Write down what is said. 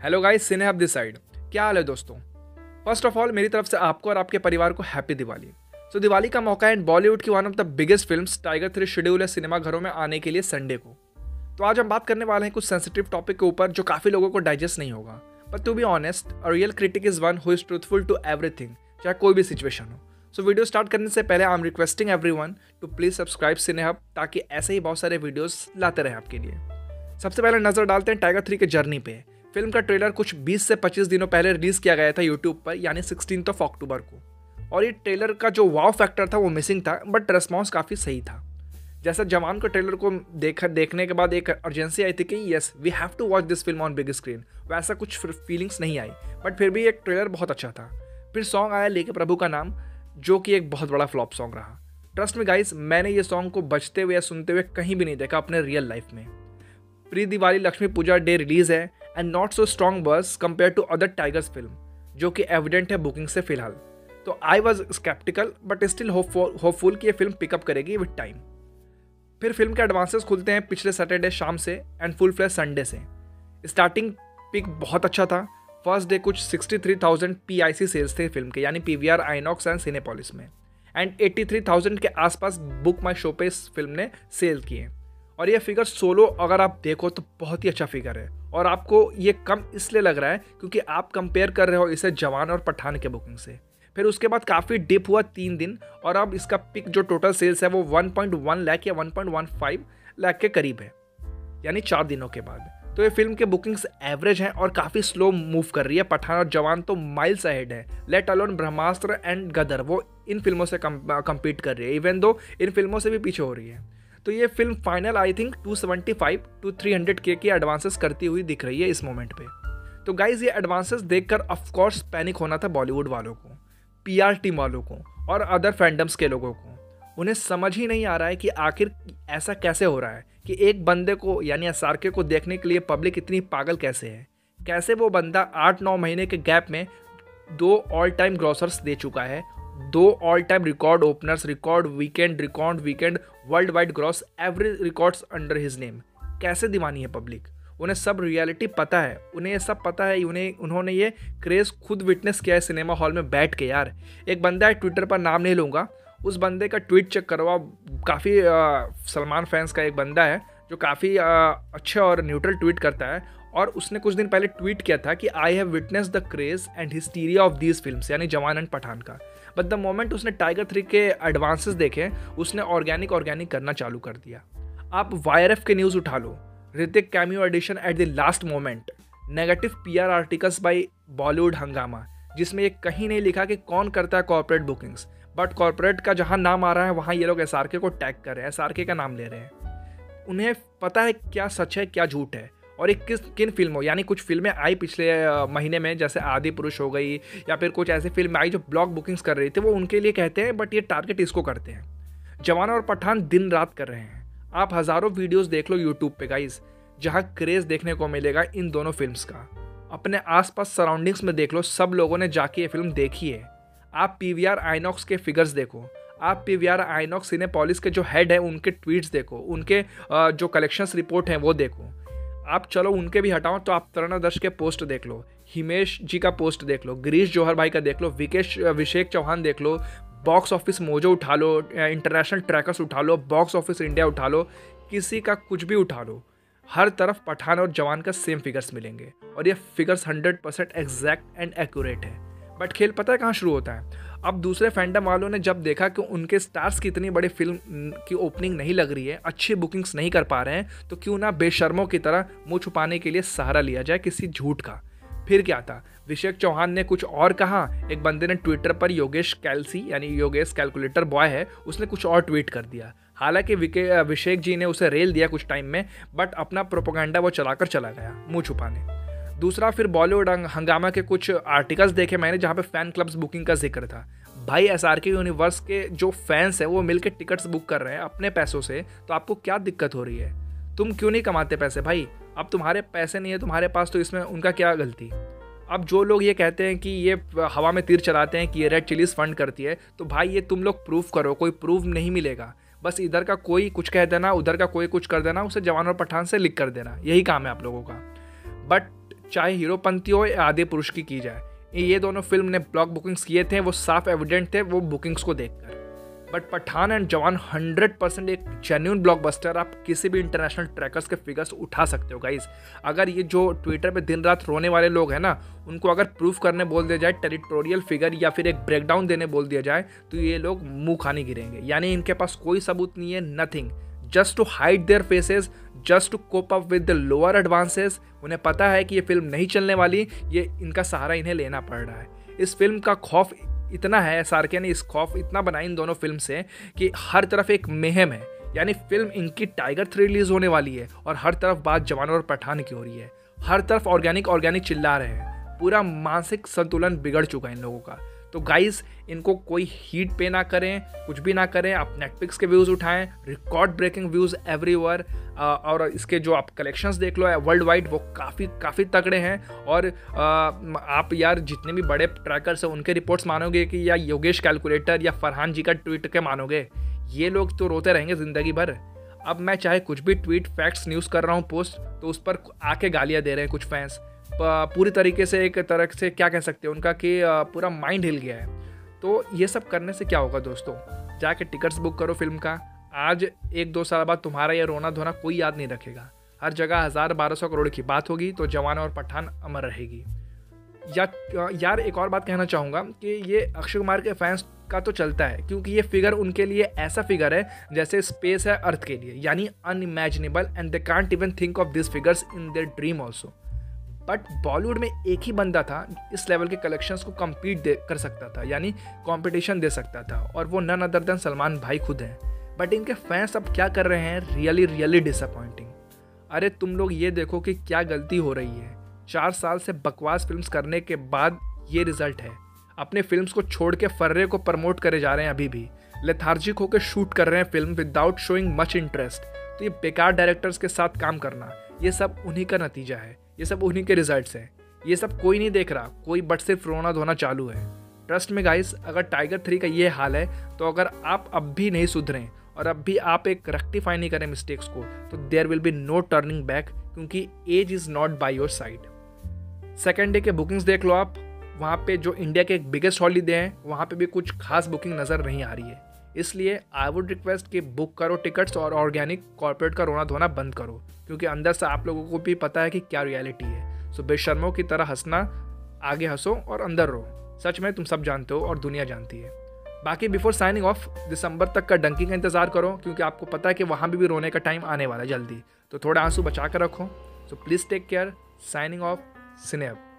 Hello guys, cine hub this side. क्या हाल है दोस्तों? फर्स्ट ऑफ ऑल मेरी तरफ से आपको और आपके परिवार को हैप्पी दिवाली। तो दिवाली का मौका है एंड बॉलीवुड की one of the biggest films tiger 3 schedule है सिनेमा घरों में आने के लिए संडे को। तो आज हम बात करने वाले हैं कुछ सेंसिटिव टॉपिक के ऊपर जो काफ़ी लोगों को डाइजेस्ट नहीं होगा, but to be honest a real critic is one who is truthful to everything, चाहे कोई भी सिचुएशन हो। सो वीडियो स्टार्ट करने से पहले I am requesting everyone to please subscribe Cine Hub, ताकि ऐसे ही बहुत सारे वीडियोस लाते रहे आपके लिए। सबसे पहले नजर डालते हैं टाइगर 3 के जर्नी पे। फिल्म का ट्रेलर कुछ 20 से 25 दिनों पहले रिलीज किया गया था यूट्यूब पर, यानी 16 अक्टूबर को। और ये ट्रेलर का जो वाव फैक्टर था वो मिसिंग था, बट रेस्पॉन्स काफ़ी सही था। जैसा जवान को ट्रेलर को देखने के बाद एक अर्जेंसी आई थी कि yes we have to watch this film on big screen, वैसा कुछ फीलिंग्स नहीं आई, बट फिर भी एक ट्रेलर बहुत अच्छा था। फिर सॉन्ग आया लेके प्रभु का नाम, जो कि एक बहुत बड़ा फ्लॉप सॉन्ग रहा। ट्रस्ट में गाइस, मैंने ये सॉन्ग को बजते हुए या सुनते हुए कहीं भी नहीं देखा अपने रियल लाइफ में। Pre Diwali Lakshmi Puja day release है एंड नॉट सो स्ट्रॉन्ग बस compare to other Tiger's film, जो कि एविडेंट है बुकिंग से फिलहाल। तो I was sceptical but still hopeful कि ये फिल्म पिकअप करेगी विद टाइम। फिर फिल्म के एडवांसेस खुलते हैं पिछले सैटरडे शाम से एंड फुल फ्लैश संडे से। स्टार्टिंग पिक बहुत अच्छा था। फर्स्ट डे कुछ 63,000 PIC सेल्स थे फिल्म के, यानी PVR, आइनॉक्स एंड सिनेपोलिस में, एंड 83,000 के आसपास बुक माई शो पे इस फिल्म ने सेल किए। और ये फिगर सोलो अगर आप देखो तो बहुत ही अच्छा फिगर है, और आपको ये कम इसलिए लग रहा है क्योंकि आप कंपेयर कर रहे हो इसे जवान और पठान के बुकिंग से। फिर उसके बाद काफ़ी डिप हुआ 3 दिन, और अब इसका पिक जो टोटल सेल्स है वो 1.1 लाख या 1.15 लाख के करीब है, यानी 4 दिनों के बाद। तो ये फिल्म के बुकिंग्स एवरेज हैं और काफ़ी स्लो मूव कर रही है। पठान और जवान तो माइल्स अहेड है, लेट अलोन ब्रह्मास्त्र एंड गदर, वो इन फिल्मों से कम्पीट कर रही है, इवन दो इन फिल्मों से भी पीछे हो रही है। तो ये film final I think 275 to 300K की एडवांसेस करती हुई दिख रही है इस मोमेंट पे। तो गाइज, ये एडवांसेस देखकर ऑफकोर्स पैनिक होना था बॉलीवुड वालों को, PR टीम वालों को और अदर फैंडम्स के लोगों को। उन्हें समझ ही नहीं आ रहा है कि आखिर ऐसा कैसे हो रहा है कि एक बंदे को यानी SRK को देखने के लिए पब्लिक इतनी पागल कैसे है। कैसे वो बंदा 8-9 महीने के गैप में 2 ऑल टाइम ग्रॉसर्स दे चुका है, 2 all time record openers, record weekend, world wide gross, every records under his name. कैसे दीवानी है पब्लिक, उन्हें सब रियलिटी पता है, उन्हें ये सब पता है। उन्होंने ये क्रेज खुद विटनेस किया है सिनेमा हॉल में बैठ के। यार, एक बंदा है ट्विटर पर, नाम नहीं लूँगा, उस बंदे का ट्वीट चेक करवा। काफ़ी सलमान फैंस का एक बंदा है जो काफ़ी अच्छे और न्यूट्रल ट्वीट करता है, और उसने कुछ दिन पहले ट्वीट किया था कि I have witness the craze and hysteria of these films, यानी जवान एंड पठान का। बट द मोमेंट उसने टाइगर 3 के एडवांसेस देखे, उसने ऑर्गेनिक करना चालू कर दिया। आप YRF के न्यूज़ उठा लो, Hrithik cameo addition at the last moment, negative PR articles by Bollywood Hungama, जिसमें ये कहीं नहीं लिखा कि कौन करता है कॉर्पोरेट बुकिंग्स, बट कॉर्पोरेट का जहाँ नाम आ रहा है वहाँ ये लोग SRK को टैग कर रहे हैं, SRK का नाम ले रहे हैं। उन्हें पता है क्या सच है क्या झूठ है, और एक किन फिल्मों, यानी कुछ फिल्में आई पिछले महीने में, जैसे आदि पुरुष हो गई, या फिर कुछ ऐसी फिल्म आई जो ब्लॉक बुकिंग्स कर रही थी, वो उनके लिए कहते हैं, बट ये टारगेट इसको करते हैं। जवान और पठान दिन रात कर रहे हैं। आप हज़ारों वीडियोस देख लो यूट्यूब पे गाइज, जहाँ क्रेज़ देखने को मिलेगा इन दोनों फिल्म्स का। अपने आसपास सराउंडिंग्स में देख लो, सब लोगों ने जाके ये फिल्म देखी है। आप PVR आइनॉक्स के फिगर्स देखो, आप PVR आइनॉक्स सिनेपोलिस के जो हेड है उनके ट्वीट्स देखो, उनके जो कलेक्शंस रिपोर्ट हैं वो देखो। आप चलो उनके भी हटाओ तो आप तरणदर्श के पोस्ट देख लो, हिमेश जी का पोस्ट देख लो, गिरीश जौहर भाई का देख लो, अभिषेक चौहान देख लो, बॉक्स ऑफिस मोजो उठा लो, इंटरनेशनल ट्रैकर्स उठा लो, बॉक्स ऑफिस इंडिया उठा लो, किसी का कुछ भी उठा लो, हर तरफ पठान और जवान का सेम फिगर्स मिलेंगे, और ये फिगर्स 100% एग्जैक्ट एंड एक्यूरेट है। बट खेल पता है कहाँ शुरू होता है? अब दूसरे फैंडम वालों ने जब देखा कि उनके स्टार्स की इतनी बड़ी फिल्म की ओपनिंग नहीं लग रही है, अच्छी बुकिंग्स नहीं कर पा रहे हैं, तो क्यों ना बेशर्मों की तरह मुंह छुपाने के लिए सहारा लिया जाए किसी झूठ का। फिर क्या था, अभिषेक चौहान ने कुछ और कहा, एक बंदे ने ट्विटर पर योगेश कैलसी यानी योगेश कैलकुलेटर बॉय है, उसने कुछ और ट्वीट कर दिया। हालांकि अभिषेक जी ने उसे रेल दिया कुछ टाइम में, बट अपना प्रोपेगेंडा वो चलाकर चला गया मुंह छुपाने। दूसरा, फिर बॉलीवुड हंगामा के कुछ आर्टिकल्स देखे मैंने जहाँ पे फैन क्लब्स बुकिंग का जिक्र था। भाई, SRK यूनिवर्स के जो फैंस हैं वो मिलकर टिकट्स बुक कर रहे हैं अपने पैसों से, तो आपको क्या दिक्कत हो रही है? तुम क्यों नहीं कमाते पैसे भाई? अब तुम्हारे पैसे नहीं है तुम्हारे पास, तो इसमें उनका क्या गलती? अब जो लोग ये कहते हैं कि ये हवा में तीर चलाते हैं कि ये रेड चिलीज फंड करती है, तो भाई ये तुम लोग प्रूफ करो। कोई प्रूफ नहीं मिलेगा, बस इधर का कोई कुछ कह देना, उधर का कोई कुछ कर देना, उसे जवान और पठान से लिख कर देना, यही काम है आप लोगों का। बट चाहे हीरोपंती हो या आदि पुरुष की जाए। ये दोनों फिल्म ने ब्लॉक बुकिंग्स किए थे, वो साफ एविडेंट थे वो बुकिंग्स को देखकर। बट पठान एंड जवान 100% एक जेन्युइन ब्लॉकबस्टर। आप किसी भी इंटरनेशनल ट्रैकर्स के फिगर्स उठा सकते हो गाइस। अगर ये जो ट्विटर पे दिन रात रोने वाले लोग हैं ना, उनको अगर प्रूफ करने बोल दिया जाए टेरिटोरियल फिगर या फिर एक ब्रेकडाउन देने बोल दिया जाए, तो ये लोग मुंह खाने गिरेंगे। यानी इनके पास कोई सबूत नहीं है, nothing, just to hide their faces, just to cope up with the lower advances. उन्हें पता है कि ये फिल्म नहीं चलने वाली, ये इनका सहारा इन्हें लेना पड़ रहा है। इस फिल्म का खौफ इतना है, SRK ने इस खौफ इतना बनाया इन दोनों फिल्म से कि हर तरफ एक मेहम है। यानी फिल्म इनकी टाइगर 3 रिलीज होने वाली है और हर तरफ बात जवान और पठान की हो रही है। हर तरफ ऑर्गेनिक चिल्ला रहे हैं। पूरा मानसिक संतुलन बिगड़ चुका है इन लोगों का। तो गाइस, इनको कोई हीट पे ना करें, कुछ भी ना करें। आप नेटफ्लिक्स के व्यूज़ उठाएं, रिकॉर्ड ब्रेकिंग व्यूज़ एवरीवेयर, और इसके जो आप कलेक्शंस देख लो वर्ल्ड वाइड, वो काफ़ी तगड़े हैं। और आप यार जितने भी बड़े ट्रैकर्स हैं उनके रिपोर्ट्स मानोगे कि या योगेश कैलकुलेटर या फरहान जी का ट्वीट के मानोगे? ये लोग तो रोते रहेंगे ज़िंदगी भर। अब मैं चाहे कुछ भी ट्वीट फैक्ट्स न्यूज़ कर रहा हूँ पोस्ट, तो उस पर आके गालियाँ दे रहे हैं कुछ फैंस। पूरी तरीके से एक तरह से क्या कह सकते हैं उनका कि पूरा माइंड हिल गया है। तो ये सब करने से क्या होगा दोस्तों? जाके टिकट्स बुक करो फिल्म का। आज 1-2 साल बाद तुम्हारा ये रोना धोना कोई याद नहीं रखेगा। हर जगह 1000-1200 करोड़ की बात होगी, तो जवान और पठान अमर रहेगी। यार एक और बात कहना चाहूँगा कि ये अक्षय कुमार के फैंस का तो चलता है, क्योंकि ये फिगर उनके लिए ऐसा फिगर है जैसे स्पेस है अर्थ के लिए, यानी unimaginable, and they can't even think of this figures in their dream also. But Bollywood में एक ही बंदा था इस लेवल के कलेक्शंस को कम्पीट कर सकता था, यानी कंपटीशन दे सकता था, और वो नन अदर देन सलमान भाई खुद हैं। बट इनके फैंस अब क्या कर रहे हैं, रियली डिसअपॉइंटिंग। अरे तुम लोग ये देखो कि क्या गलती हो रही है। 4 साल से बकवास फिल्म्स करने के बाद ये रिजल्ट है। अपने फिल्म्स को छोड़ के फर्रे को प्रमोट करे जा रहे हैं, अभी भी लेथार्जिक होकर शूट कर रहे हैं film without showing much interest. तो ये बेकार डायरेक्टर्स के साथ काम करना, ये सब उन्हीं का नतीजा है, ये सब उन्हीं के रिजल्ट्स हैं। ये सब कोई नहीं देख रहा, कोई बट सिर्फ रोना धोना चालू है। ट्रस्ट में गाइस, अगर टाइगर 3 का ये हाल है, तो अगर आप अब भी नहीं सुधरें और अब भी आप एक रेक्टिफाई नहीं करें मिस्टेक्स को, तो there will be no turning back, क्योंकि age is not by your side. Second day के बुकिंग्स देख लो आप, वहाँ पे जो इंडिया के एक बिगेस्ट हॉलीडे हैं, वहाँ पे भी कुछ खास बुकिंग नज़र नहीं आ रही है। इसलिए आई वुड रिक्वेस्ट कि बुक करो टिकट्स और ऑर्गेनिक कॉर्पोरेट का रोना धोना बंद करो, क्योंकि अंदर से आप लोगों को भी पता है कि क्या रियलिटी है। सो बेशर्मों की तरह हंसना, आगे हंसो और अंदर रहो। सच में तुम सब जानते हो और दुनिया जानती है। बाकी बिफोर साइनिंग ऑफ, दिसंबर तक का डंकी का इंतजार करो, क्योंकि आपको पता है कि वहाँ भी रोने का टाइम आने वाला है जल्दी। तो थोड़ा आंसू बचा कर रखो। So please take care. Signing off, cine अब।